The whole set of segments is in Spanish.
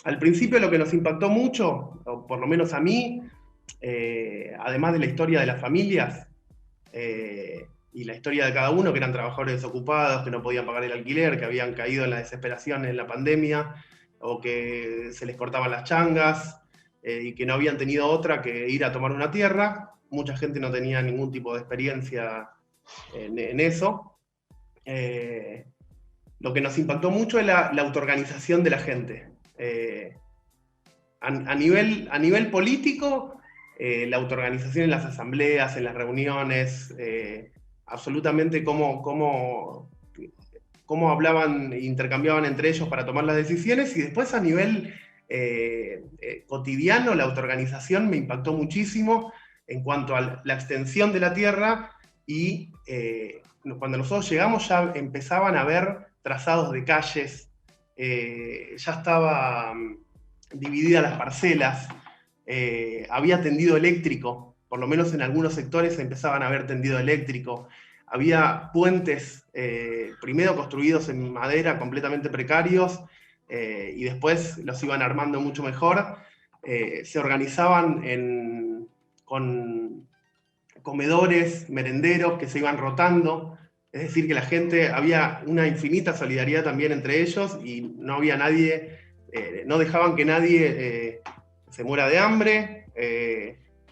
Al principio lo que nos impactó mucho, o por lo menos a mí, además de la historia de las familias y la historia de cada uno, que eran trabajadores desocupados, que no podían pagar el alquiler, que habían caído en la desesperación en la pandemia, o que se les cortaban las changas, y que no habían tenido otra que ir a tomar una tierra. Mucha gente no tenía ningún tipo de experiencia en eso. Eh, lo que nos impactó mucho es la autoorganización de la gente. A nivel político, la autoorganización en las asambleas, en las reuniones, absolutamente cómo hablaban, intercambiaban entre ellos para tomar las decisiones, y después a nivel cotidiano, la autoorganización me impactó muchísimo en cuanto a la extensión de la tierra, y cuando nosotros llegamos ya empezaban a ver trazados de calles, ya estaba divididas las parcelas, había tendido eléctrico, por lo menos en algunos sectores empezaban a haber tendido eléctrico, había puentes primero construidos en madera completamente precarios, y después los iban armando mucho mejor, se organizaban con comedores, merenderos que se iban rotando, es decir, que la gente, había una infinita solidaridad también entre ellos, y no había nadie, no dejaban que nadie se muera de hambre,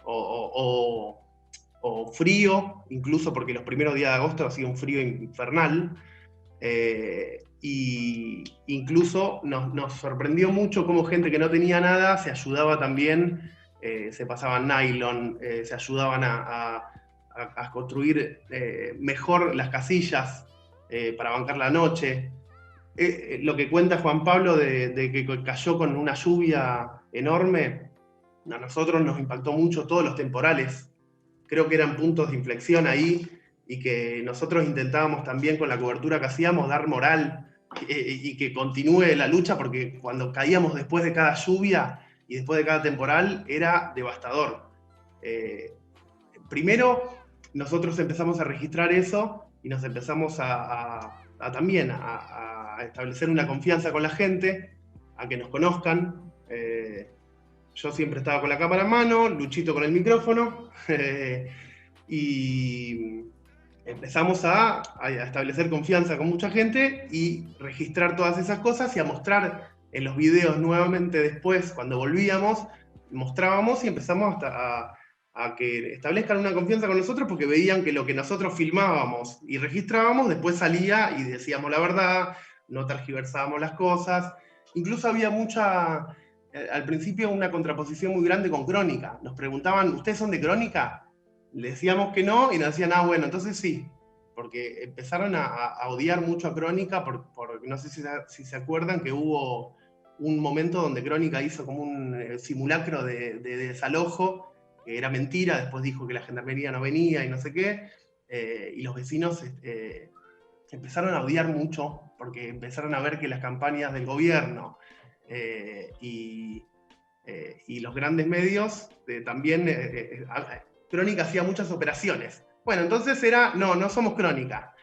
o, o frío, incluso porque los primeros días de agosto hacía un frío infernal, y incluso nos sorprendió mucho cómo gente que no tenía nada se ayudaba también, se pasaban nylon, se ayudaban a construir mejor las casillas para bancar la noche. Lo que cuenta Juan Pablo de que cayó con una lluvia enorme, a nosotros nos impactó mucho todos los temporales. Creo que eran puntos de inflexión ahí, y que nosotros intentábamos también con la cobertura que hacíamos dar moral, y que continúe la lucha, porque cuando caíamos después de cada lluvia y después de cada temporal era devastador. Eh, Primero nosotros empezamos a registrar eso, y nos empezamos también a establecer una confianza con la gente, a que nos conozcan. Yo siempre estaba con la cámara en mano, Luchito con el micrófono, y empezamos a establecer confianza con mucha gente y registrar todas esas cosas, y a mostrar en los videos nuevamente después, cuando volvíamos, mostrábamos y empezamos a que establezcan una confianza con nosotros, porque veían que lo que nosotros filmábamos y registrábamos después salía y decíamos la verdad, no tergiversábamos las cosas. Incluso había al principio una contraposición muy grande con Crónica. Nos preguntaban, ¿ustedes son de Crónica? Le decíamos que no, y nos decían, ah, bueno, entonces sí, porque empezaron a odiar mucho a Crónica, no sé si se acuerdan que hubo un momento donde Crónica hizo como un simulacro de desalojo, que era mentira, después dijo que la gendarmería no venía y no sé qué, y los vecinos empezaron a odiar mucho, porque empezaron a ver que las campañas del gobierno eh, y, y los grandes medios también, Crónica hacía muchas operaciones. Bueno, entonces no somos Crónica.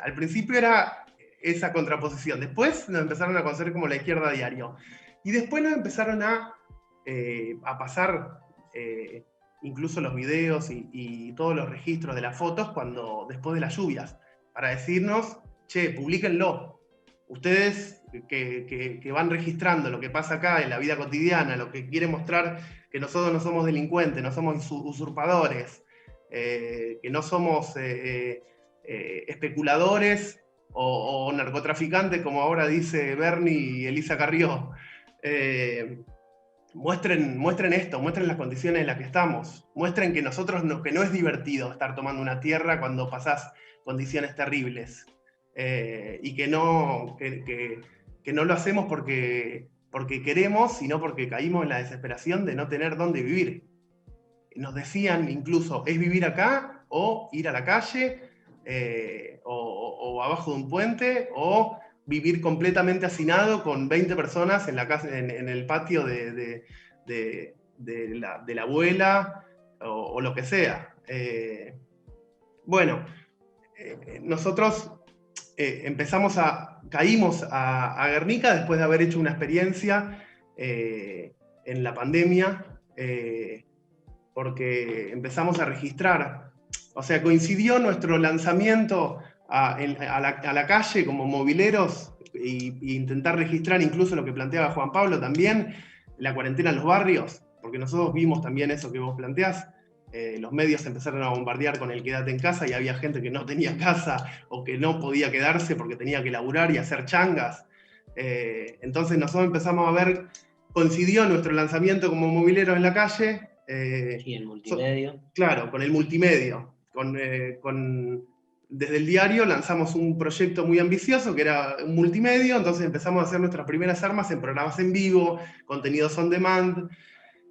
Al principio era esa contraposición. Después nos empezaron a conocer como la izquierda diario. Y después nos empezaron a pasar incluso los videos y todos los registros de las fotos después de las lluvias, para decirnos, che, publíquenlo. Ustedes que van registrando lo que pasa acá en la vida cotidiana, lo que quieren mostrar, que nosotros no somos delincuentes, no somos usurpadores, que no somos especuladores o narcotraficantes, como ahora dice Bernie y Elisa Carrió. Muestren esto, muestren las condiciones en las que estamos, muestren que que no es divertido estar tomando una tierra cuando pasás condiciones terribles, y que no lo hacemos porque queremos, sino porque caímos en la desesperación de no tener dónde vivir. Nos decían incluso, ¿es vivir acá o ir a la calle, o abajo de un puente, o vivir completamente hacinado con 20 personas en, la casa, en el patio de la abuela, o lo que sea? Bueno, nosotros caímos a Guernica después de haber hecho una experiencia en la pandemia, porque empezamos a registrar, o sea, coincidió nuestro lanzamiento a la calle como mobileros e intentar registrar incluso lo que planteaba Juan Pablo también, la cuarentena en los barrios, porque nosotros vimos también eso que vos planteás. Los medios empezaron a bombardear con el quédate en casa y había gente que no tenía casa o que no podía quedarse porque tenía que laburar y hacer changas. Entonces nosotros empezamos a ver, coincidió nuestro lanzamiento como mobileros en la calle. Y el multimedio. Claro, con el multimedio. Desde el diario lanzamos un proyecto muy ambicioso que era un multimedio, entonces empezamos a hacer nuestras primeras armas en programas en vivo, contenidos on demand,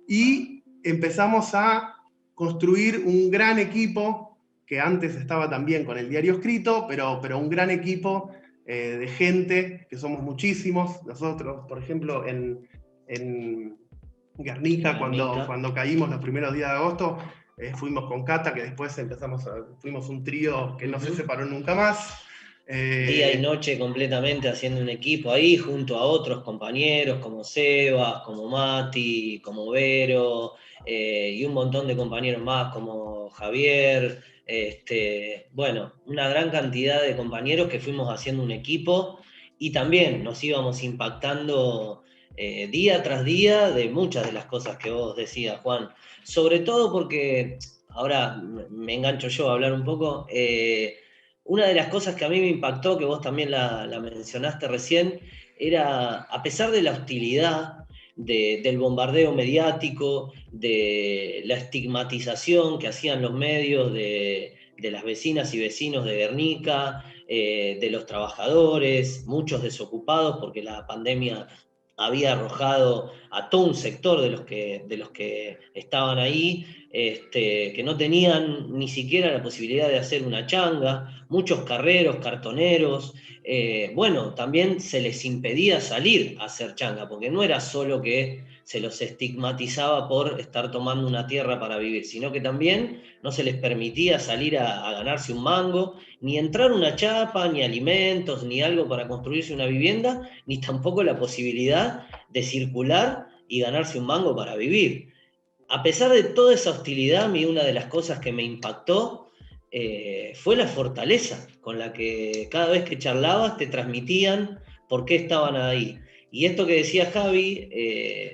y empezamos a construir un gran equipo, que antes estaba también con el diario escrito, pero un gran equipo de gente, que somos muchísimos. Nosotros, por ejemplo, en Guernica, cuando caímos los primeros días de agosto, fuimos con Cata, que después fuimos un trío que no se separó nunca más. Día y noche completamente haciendo un equipo ahí, junto a otros compañeros como Sebas, como Mati, como Vero, y un montón de compañeros más como Javier. Bueno, una gran cantidad de compañeros que fuimos haciendo un equipo y también nos íbamos impactando día tras día de muchas de las cosas que vos decías, Juan. Sobre todo porque, ahora me engancho yo a hablar un poco, una de las cosas que a mí me impactó, que vos también la mencionaste recién, era, a pesar de la hostilidad, del bombardeo mediático, de la estigmatización que hacían los medios de las vecinas y vecinos de Guernica, de los trabajadores, muchos desocupados porque la pandemia había arrojado a todo un sector de los que estaban ahí, que no tenían ni siquiera la posibilidad de hacer una changa, muchos carreros, cartoneros. Bueno, también se les impedía salir a hacer changa, porque no era solo que se los estigmatizaba por estar tomando una tierra para vivir, sino que también no se les permitía salir a ganarse un mango, ni entrar una chapa, ni alimentos, ni algo para construirse una vivienda, ni tampoco la posibilidad de circular y ganarse un mango para vivir. A pesar de toda esa hostilidad, a mí una de las cosas que me impactó fue la fortaleza con la que cada vez que charlabas te transmitían por qué estaban ahí. Y esto que decía Javi,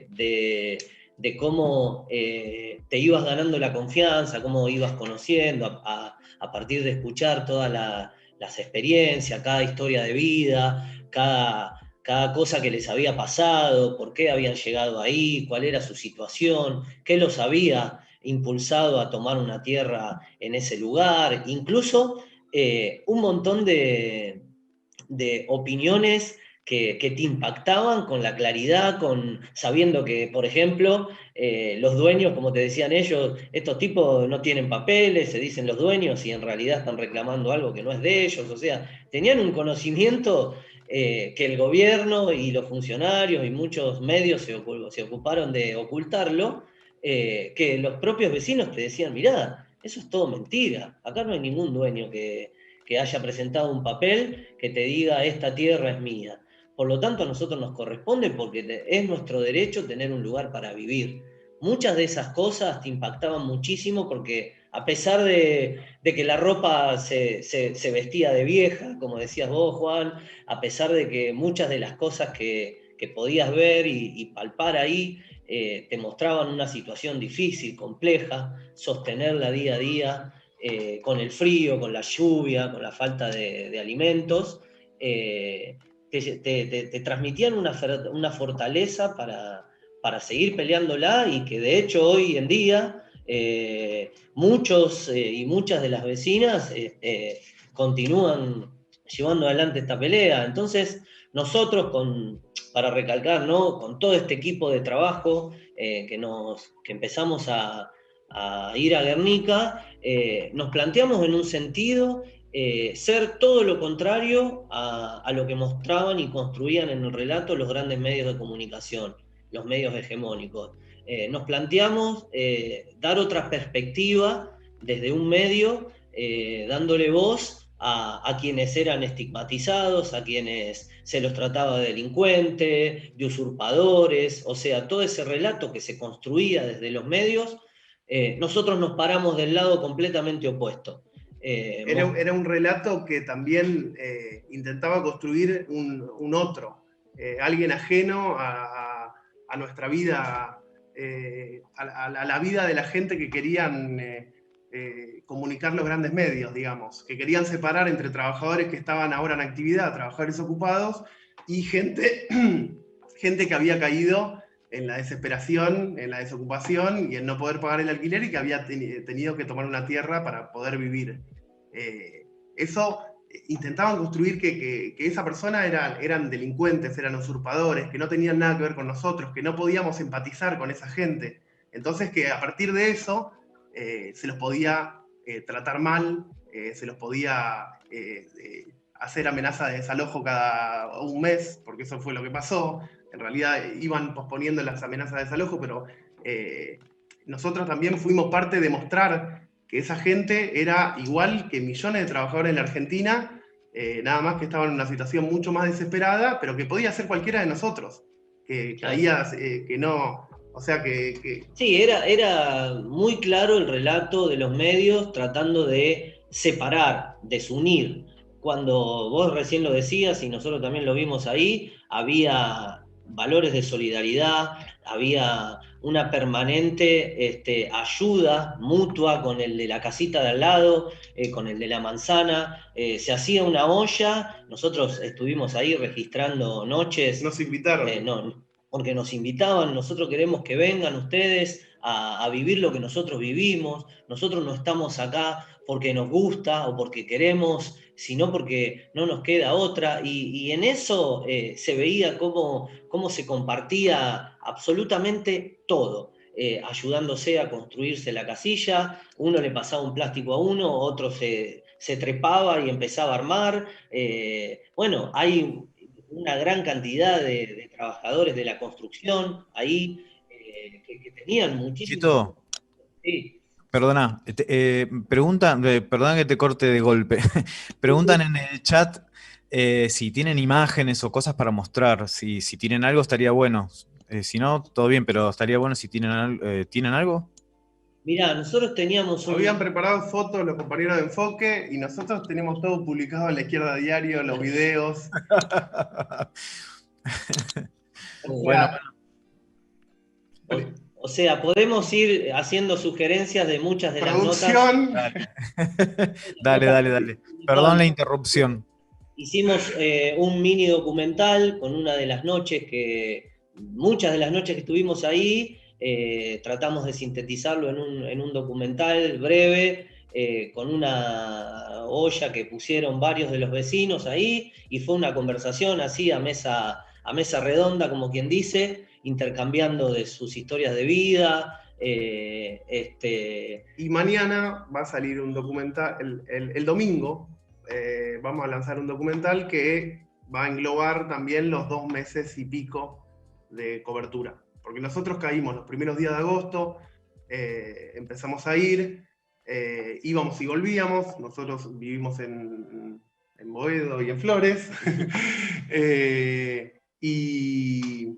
de cómo te ibas ganando la confianza, cómo ibas conociendo a partir de escuchar todas las experiencias, cada historia de vida, cada cosa que les había pasado, por qué habían llegado ahí, cuál era su situación, qué los había impulsado a tomar una tierra en ese lugar, incluso un montón de opiniones que te impactaban con la claridad, sabiendo que, por ejemplo, los dueños, como te decían ellos, estos tipos no tienen papeles, se dicen los dueños, y en realidad están reclamando algo que no es de ellos, o sea, tenían un conocimiento que el gobierno y los funcionarios y muchos medios se ocuparon de ocultarlo, que los propios vecinos te decían, mirá, eso es todo mentira, acá no hay ningún dueño que haya presentado un papel que te diga esta tierra es mía. Por lo tanto, a nosotros nos corresponde porque es nuestro derecho tener un lugar para vivir. Muchas de esas cosas te impactaban muchísimo porque a pesar de que la ropa se vestía de vieja, como decías vos, Juan, a pesar de que muchas de las cosas que podías ver y palpar ahí te mostraban una situación difícil, compleja, sostenerla día a día, con el frío, con la lluvia, con la falta de alimentos, te transmitían una fortaleza para seguir peleándola y que de hecho hoy en día muchos y muchas de las vecinas continúan llevando adelante esta pelea. Entonces nosotros, para recalcar, ¿no? Con todo este equipo de trabajo que empezamos a ir a Guernica, nos planteamos en un sentido ser todo lo contrario a lo que mostraban y construían en el relato los grandes medios de comunicación, los medios hegemónicos. Nos planteamos dar otra perspectiva desde un medio, dándole voz a quienes eran estigmatizados, a quienes se los trataba de delincuentes, de usurpadores, o sea, todo ese relato que se construía desde los medios, nosotros nos paramos del lado completamente opuesto. Era un relato que también intentaba construir un otro, alguien ajeno a nuestra vida, a la vida de la gente que querían comunicar los grandes medios, digamos, que querían separar entre trabajadores que estaban ahora en actividad, trabajadores ocupados, y gente que había caído en la desesperación, en la desocupación y en no poder pagar el alquiler y que había tenido que tomar una tierra para poder vivir. Eso intentaban construir que esa persona eran delincuentes, eran usurpadores, que no tenían nada que ver con nosotros, que no podíamos empatizar con esa gente. Entonces que a partir de eso se los podía tratar mal, se los podía hacer amenaza de desalojo cada un mes, porque eso fue lo que pasó. En realidad iban posponiendo las amenazas de desalojo, pero nosotros también fuimos parte de mostrar que esa gente era igual que millones de trabajadores en la Argentina, nada más que estaban en una situación mucho más desesperada, pero que podía ser cualquiera de nosotros, que caía, que no, o sea que... Sí, era muy claro el relato de los medios tratando de separar, desunir. Cuando vos recién lo decías y nosotros también lo vimos ahí, había valores de solidaridad, había una permanente ayuda mutua con el de la casita de al lado, con el de la manzana. Se hacía una olla, nosotros estuvimos ahí registrando noches. Nos invitaron. No, porque nos invitaban, nosotros queremos que vengan ustedes a vivir lo que nosotros vivimos, nosotros no estamos acá porque nos gusta o porque queremos, sino porque no nos queda otra, y en eso se veía cómo se compartía absolutamente todo. Ayudándose a construirse la casilla, uno le pasaba un plástico a uno, otro se trepaba y empezaba a armar. Bueno, hay una gran cantidad de trabajadores de la construcción ahí que tenían muchísimo. Chito, Sí. perdona, perdona que te corte de golpe. Preguntan en el chat si tienen imágenes o cosas para mostrar. Si tienen algo, estaría bueno. Si no, todo bien, pero estaría bueno si ¿tienen algo? Mirá, nosotros teníamos Habían preparado fotos los compañeros de Enfoque y nosotros tenemos todo publicado en La Izquierda Diario, los videos. Bueno. O sea, podemos ir haciendo sugerencias de muchas de Producción. las notas. Dale. Perdón la interrupción. Hicimos un mini documental con muchas de las noches que estuvimos ahí, tratamos de sintetizarlo en un documental breve, con una olla que pusieron varios de los vecinos ahí, y fue una conversación así a mesa redonda, como quien dice, intercambiando de sus historias de vida. Y mañana va a salir un documental, el domingo vamos a lanzar un documental que va a englobar también los 2 meses y pico de cobertura. Porque nosotros caímos los primeros días de agosto, empezamos a ir, íbamos y volvíamos, nosotros vivimos en Boedo y en Flores, y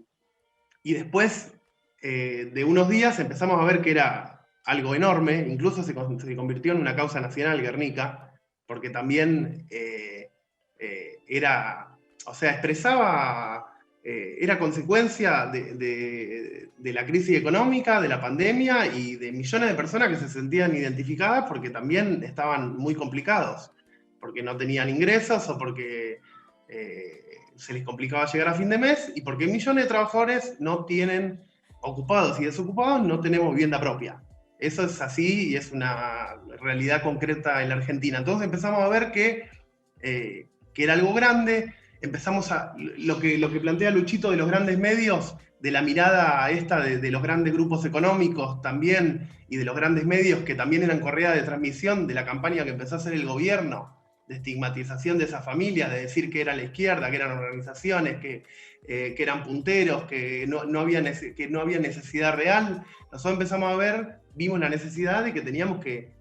después de unos días empezamos a ver que era algo enorme, incluso se convirtió en una causa nacional, Guernica, porque también expresaba, era consecuencia de la crisis económica, de la pandemia y de millones de personas que se sentían identificadas porque también estaban muy complicados, porque no tenían ingresos o porque se les complicaba llegar a fin de mes y porque millones de trabajadores no tienen, ocupados y desocupados, no tenemos vivienda propia. Eso es así y es una realidad concreta en la Argentina. Entonces empezamos a ver que era algo grande, empezamos a... Lo que plantea Luchito de los grandes medios, de la mirada esta de los grandes grupos económicos también, y de los grandes medios que también eran correa de transmisión de la campaña que empezó a hacer el gobierno, de estigmatización de esas familias, de decir que era la izquierda, que eran organizaciones, que eran punteros, que no había necesidad real. Nosotros empezamos a ver, vimos la necesidad de que teníamos que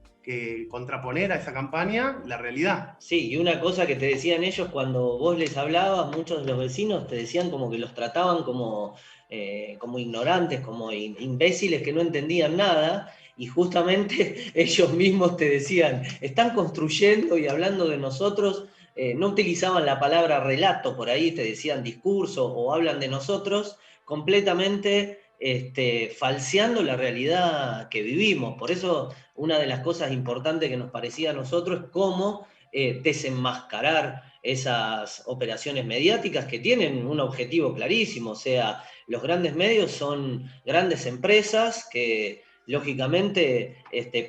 contraponer a esa campaña la realidad. Sí, y una cosa que te decían ellos cuando vos les hablabas, muchos de los vecinos te decían como que los trataban como ignorantes, como imbéciles que no entendían nada, y justamente ellos mismos te decían, están construyendo y hablando de nosotros, no utilizaban la palabra relato, por ahí te decían discurso o hablan de nosotros, completamente falseando la realidad que vivimos. Por eso una de las cosas importantes que nos parecía a nosotros es cómo desenmascarar esas operaciones mediáticas que tienen un objetivo clarísimo. O sea, los grandes medios son grandes empresas que lógicamente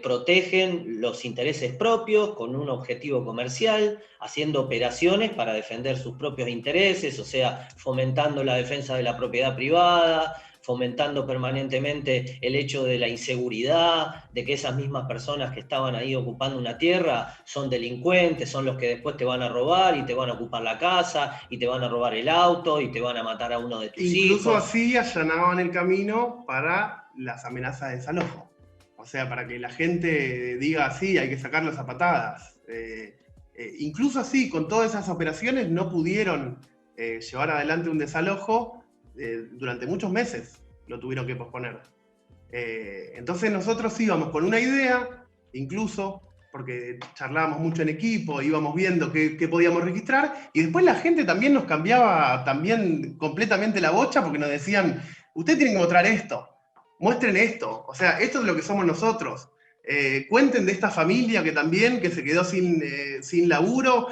protegen los intereses propios con un objetivo comercial, haciendo operaciones para defender sus propios intereses, o sea, fomentando la defensa de la propiedad privada, fomentando permanentemente el hecho de la inseguridad, de que esas mismas personas que estaban ahí ocupando una tierra son delincuentes, son los que después te van a robar y te van a ocupar la casa y te van a robar el auto y te van a matar a uno de tus hijos. Incluso así allanaban el camino para las amenazas de desalojo. O sea, para que la gente diga, sí, hay que sacarlos a patadas. Incluso así, con todas esas operaciones, no pudieron llevar adelante un desalojo. Durante muchos meses lo tuvieron que posponer. Entonces nosotros íbamos con una idea, incluso, porque charlábamos mucho en equipo, íbamos viendo qué podíamos registrar, y después la gente también nos cambiaba también completamente la bocha, porque nos decían, ustedes tienen que mostrar esto, muestren esto, o sea, esto es lo que somos nosotros. Cuenten de esta familia que se quedó sin laburo,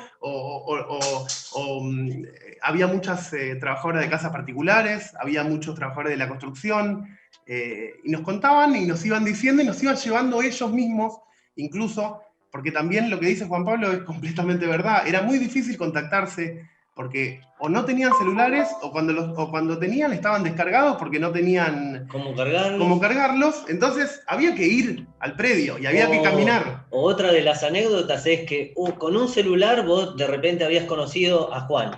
había muchas trabajadoras de casas particulares, había muchos trabajadores de la construcción, y nos contaban y nos iban diciendo y nos iban llevando ellos mismos, incluso, porque también lo que dice Juan Pablo es completamente verdad, era muy difícil contactarse, porque o no tenían celulares, o cuando tenían estaban descargados porque no tenían cómo cargarlos, entonces había que ir al predio y había que caminar. Otra de las anécdotas es que con un celular vos de repente habías conocido a Juan.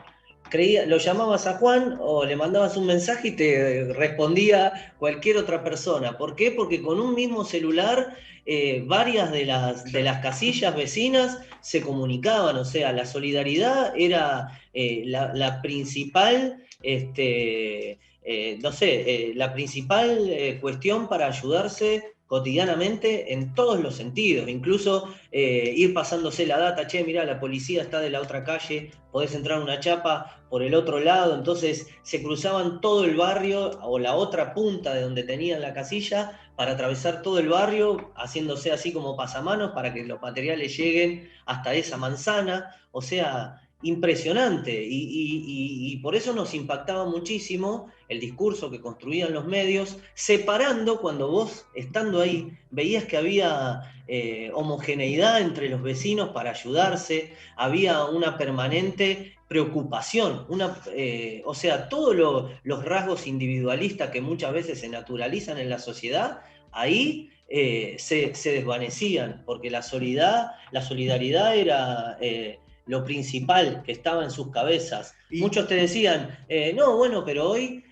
Lo llamabas a Juan o le mandabas un mensaje y te respondía cualquier otra persona. ¿Por qué? Porque con un mismo celular varias de las casillas vecinas se comunicaban. O sea, la solidaridad era la principal, la principal cuestión para ayudarse cotidianamente en todos los sentidos, incluso ir pasándose la data, che, mirá, la policía está de la otra calle, podés entrar a una chapa por el otro lado, entonces se cruzaban todo el barrio o la otra punta de donde tenían la casilla para atravesar todo el barrio, haciéndose así como pasamanos para que los materiales lleguen hasta esa manzana, o sea, impresionante, y por eso nos impactaba muchísimo el discurso que construían los medios, separando, cuando vos, estando ahí, veías que había homogeneidad entre los vecinos para ayudarse, había una permanente preocupación, o sea, todos los rasgos individualistas que muchas veces se naturalizan en la sociedad, ahí se desvanecían, porque la solidaridad era lo principal que estaba en sus cabezas. Muchos te decían, no, bueno, pero hoy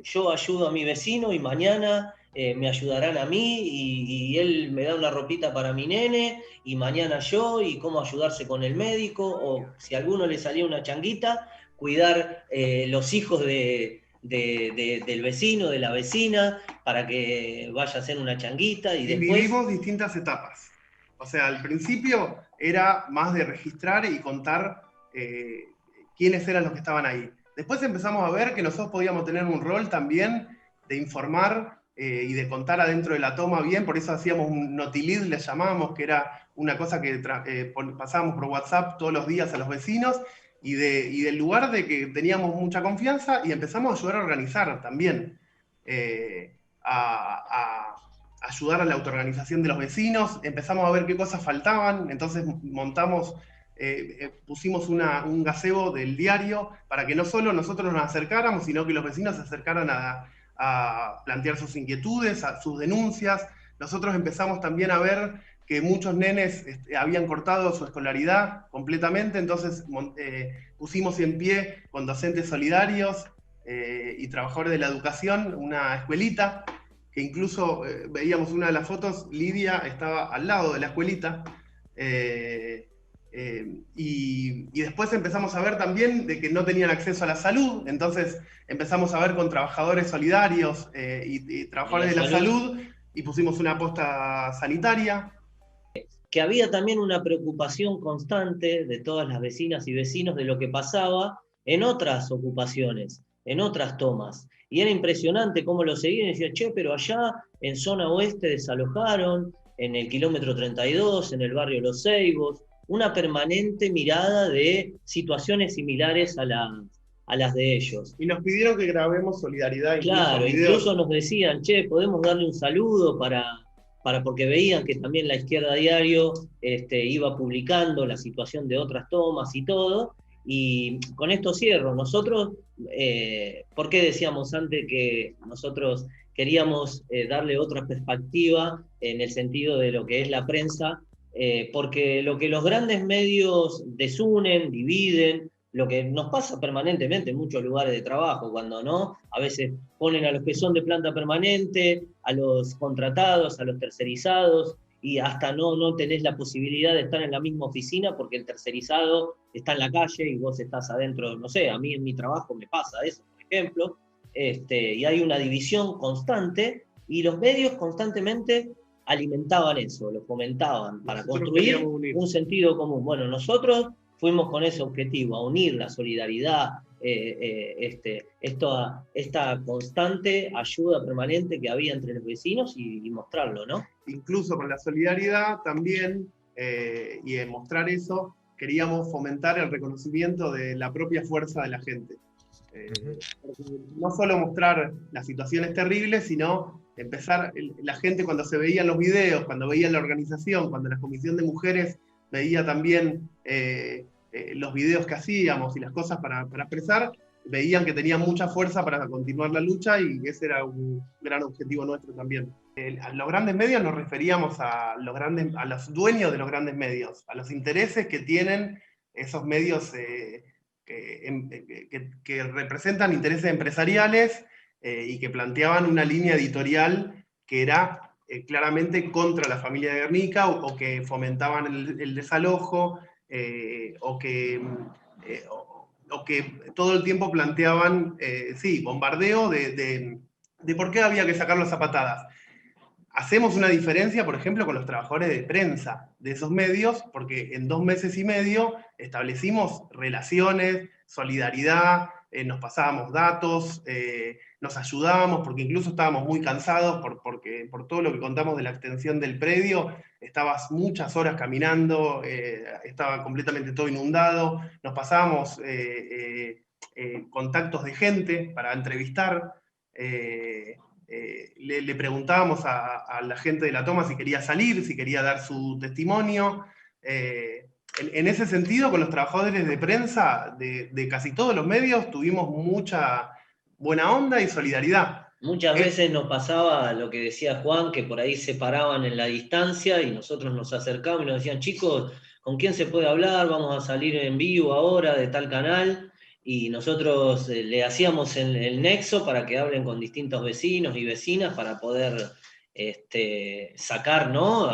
yo ayudo a mi vecino y mañana me ayudarán a mí y él me da una ropita para mi nene y mañana yo, y cómo ayudarse con el médico, o si a alguno le salía una changuita, cuidar los hijos del vecino, de la vecina, para que vaya a hacer una changuita. Y después vivimos distintas etapas. O sea, al principio era más de registrar y contar quiénes eran los que estaban ahí. Después empezamos a ver que nosotros podíamos tener un rol también de informar y de contar adentro de la toma bien, por eso hacíamos un notilid, le llamábamos, que era una cosa que pasábamos por WhatsApp todos los días a los vecinos, y del lugar de que teníamos mucha confianza, y empezamos a ayudar a organizar también, a ayudar a la autoorganización de los vecinos, empezamos a ver qué cosas faltaban, entonces montamos, pusimos un gazebo del diario para que no solo nosotros nos acercáramos, sino que los vecinos se acercaran a plantear sus inquietudes, sus denuncias. Nosotros empezamos también a ver que muchos nenes habían cortado su escolaridad completamente, entonces pusimos en pie con docentes solidarios y trabajadores de la educación una escuelita que incluso veíamos una de las fotos, Lidia estaba al lado de la escuelita, y después empezamos a ver también de que no tenían acceso a la salud, entonces empezamos a ver con trabajadores solidarios y trabajadores de la salud, y pusimos una posta sanitaria. Que había también una preocupación constante de todas las vecinas y vecinos de lo que pasaba en otras ocupaciones, en otras tomas. Y era impresionante cómo lo seguían y decían, che, pero allá en zona oeste desalojaron, en el kilómetro 32, en el barrio Los Ceibos, una permanente mirada de situaciones similares a las de ellos. Y nos pidieron que grabemos solidaridad. Claro, incluso nos decían, che, podemos darle un saludo porque veían que también la Izquierda Diario iba publicando la situación de otras tomas y todo. Y con esto cierro. Nosotros, ¿por qué decíamos antes que nosotros queríamos darle otra perspectiva en el sentido de lo que es la prensa? Porque lo que los grandes medios desunen, dividen, lo que nos pasa permanentemente en muchos lugares de trabajo, cuando no, a veces ponen a los que son de planta permanente, a los contratados, a los tercerizados, y hasta no tenés la posibilidad de estar en la misma oficina porque el tercerizado está en la calle y vos estás adentro, no sé, a mí en mi trabajo me pasa eso, por ejemplo, y hay una división constante, y los medios constantemente alimentaban eso, lo fomentaban para construir un sentido común. Bueno, nosotros fuimos con ese objetivo, a unir la solidaridad, esta constante ayuda permanente que había entre los vecinos y mostrarlo, ¿no? Incluso con la solidaridad también, y en mostrar eso, queríamos fomentar el reconocimiento de la propia fuerza de la gente. No solo mostrar las situaciones terribles, sino empezar, la gente cuando se veían los videos, cuando veían la organización, cuando la Comisión de Mujeres veía también los videos que hacíamos y las cosas para expresar, veían que tenían mucha fuerza para continuar la lucha, y ese era un gran objetivo nuestro también. A los grandes medios nos referíamos a los dueños de los grandes medios, a los intereses que tienen esos medios que representan intereses empresariales y que planteaban una línea editorial que era claramente contra la familia de Guernica, o que fomentaban el desalojo, o que todo el tiempo planteaban, bombardeo de por qué había que sacarlos a patadas. Hacemos una diferencia, por ejemplo, con los trabajadores de prensa de esos medios, porque en 2 meses y medio establecimos relaciones, solidaridad, nos pasábamos datos, nos ayudábamos, porque incluso estábamos muy cansados por todo lo que contamos de la extensión del predio. Estabas muchas horas caminando, estaba completamente todo inundado, nos pasábamos contactos de gente para entrevistar, le preguntábamos a la gente de la toma si quería salir, si quería dar su testimonio. En ese sentido, con los trabajadores de prensa de casi todos los medios tuvimos mucha buena onda y solidaridad. Muchas veces nos pasaba lo que decía Juan, que por ahí se paraban en la distancia y nosotros nos acercábamos y nos decían, chicos, ¿con quién se puede hablar? Vamos a salir en vivo ahora de tal canal. Y nosotros le hacíamos el nexo para que hablen con distintos vecinos y vecinas para poder sacar, ¿no?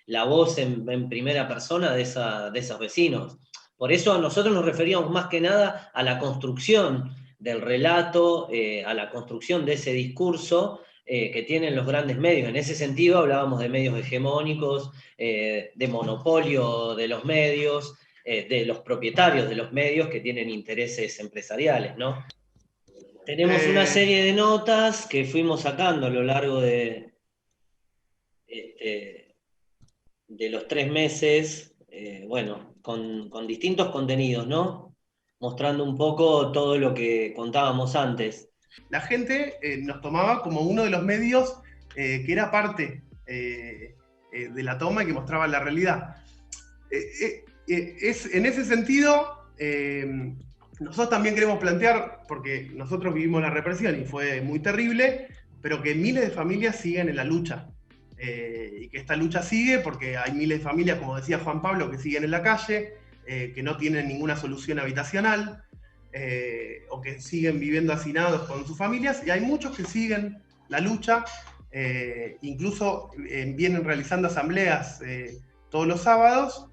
La voz en primera persona de esos vecinos. Por eso a nosotros nos referíamos más que nada a la construcción del relato, a la construcción de ese discurso que tienen los grandes medios. En ese sentido hablábamos de medios hegemónicos, de monopolio de los medios, de los propietarios de los medios que tienen intereses empresariales, ¿no? Tenemos una serie de notas que fuimos sacando a lo largo de los 3 meses, con distintos contenidos, ¿no? Mostrando un poco todo lo que contábamos antes. La gente nos tomaba como uno de los medios que era parte de la toma y que mostraba la realidad. En ese sentido, nosotros también queremos plantear, porque nosotros vivimos la represión y fue muy terrible, pero que miles de familias siguen en la lucha. Y que esta lucha sigue porque hay miles de familias, como decía Juan Pablo, que siguen en la calle, que no tienen ninguna solución habitacional, o que siguen viviendo hacinados con sus familias, y hay muchos que siguen la lucha incluso vienen realizando asambleas todos los sábados,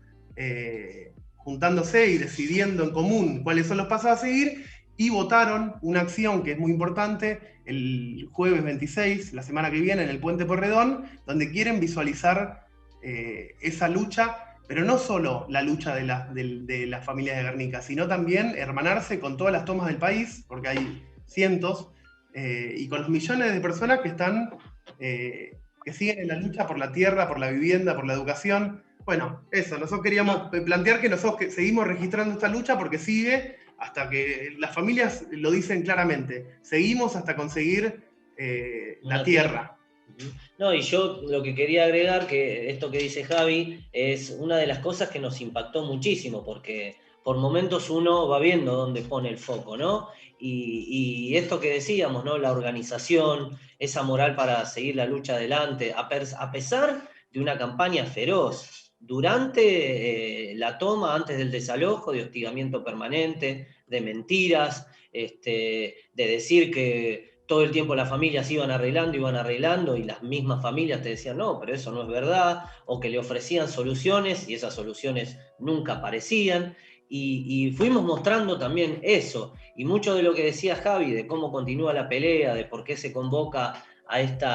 juntándose y decidiendo en común cuáles son los pasos a seguir, y votaron una acción que es muy importante el jueves 26, la semana que viene, en el Puente Porredón, donde quieren visualizar esa lucha, pero no solo la lucha de las familias de Guernica, sino también hermanarse con todas las tomas del país, porque hay cientos, y con los millones de personas que están, que siguen en la lucha por la tierra, por la vivienda, por la educación. Bueno, eso, nosotros queríamos plantear que nosotros seguimos registrando esta lucha porque sigue hasta que las familias lo dicen claramente, seguimos hasta conseguir la tierra. No, y yo lo que quería agregar, que esto que dice Javi, es una de las cosas que nos impactó muchísimo, porque por momentos uno va viendo dónde pone el foco, ¿no? Y esto que decíamos, ¿no? La organización, esa moral para seguir la lucha adelante, a pesar de una campaña feroz, durante la toma, antes del desalojo, de hostigamiento permanente, de mentiras, de decir que todo el tiempo las familias iban arreglando, y las mismas familias te decían, no, pero eso no es verdad, o que le ofrecían soluciones y esas soluciones nunca aparecían. Y fuimos mostrando también eso, y mucho de lo que decía Javi, de cómo continúa la pelea, de por qué se convoca a este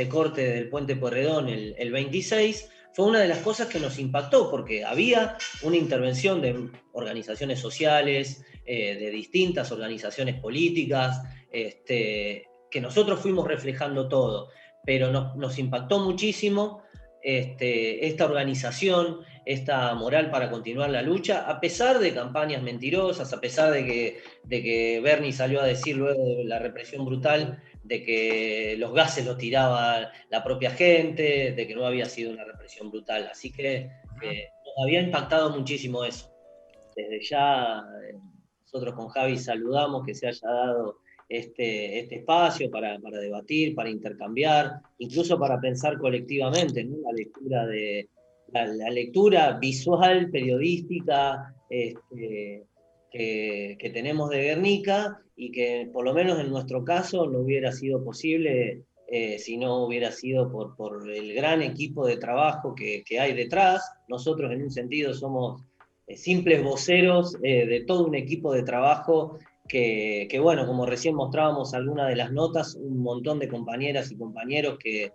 corte del Puente Porredón el 26, fue una de las cosas que nos impactó, porque había una intervención de organizaciones sociales, de distintas organizaciones políticas, que nosotros fuimos reflejando todo, pero nos impactó muchísimo esta organización, esta moral para continuar la lucha, a pesar de campañas mentirosas, a pesar de que Bernie salió a decir luego de la represión brutal de que los gases los tiraba la propia gente, de que no había sido una represión brutal. Así que nos había impactado muchísimo eso. Desde ya, nosotros con Javi saludamos que se haya dado este espacio para debatir, para intercambiar, incluso para pensar colectivamente, ¿no? La lectura visual, periodística, que tenemos de Guernica, y que por lo menos en nuestro caso no hubiera sido posible si no hubiera sido por el gran equipo de trabajo que hay detrás. Nosotros en un sentido somos simples voceros de todo un equipo de trabajo que, bueno, como recién mostrábamos algunas de las notas, un montón de compañeras y compañeros que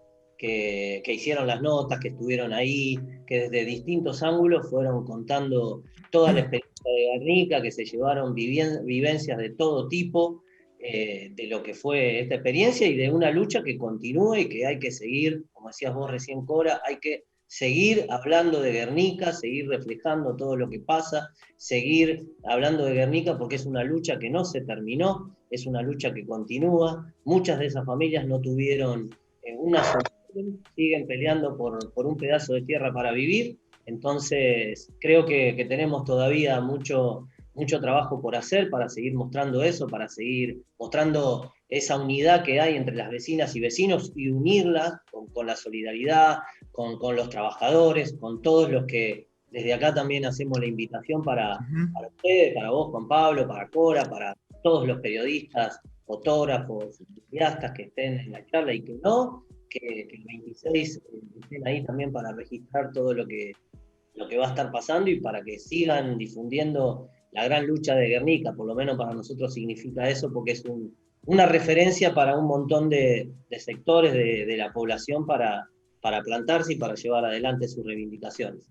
hicieron las notas, que estuvieron ahí, que desde distintos ángulos fueron contando toda la experiencia de Guernica, que se llevaron vivencias de todo tipo, de lo que fue esta experiencia y de una lucha que continúa y que hay que seguir, como decías vos recién, Cora, hay que seguir hablando de Guernica, seguir reflejando todo lo que pasa, seguir hablando de Guernica, porque es una lucha que no se terminó, es una lucha que continúa. Muchas de esas familias no tuvieron una solución, siguen peleando por un pedazo de tierra para vivir. Entonces creo que tenemos todavía mucho trabajo por hacer para seguir mostrando eso, para seguir mostrando esa unidad que hay entre las vecinas y vecinos, y unirla con la solidaridad, con los trabajadores, con todos los que desde acá también hacemos la invitación para ustedes, para vos, Juan Pablo, para Cora, para todos los periodistas, fotógrafos, entusiastas que estén en la charla y que no, que el 26 estén ahí también para registrar todo lo que va a estar pasando, y para que sigan difundiendo la gran lucha de Guernica. Por lo menos para nosotros significa eso, porque es una referencia para un montón de sectores de la población para plantarse y para llevar adelante sus reivindicaciones.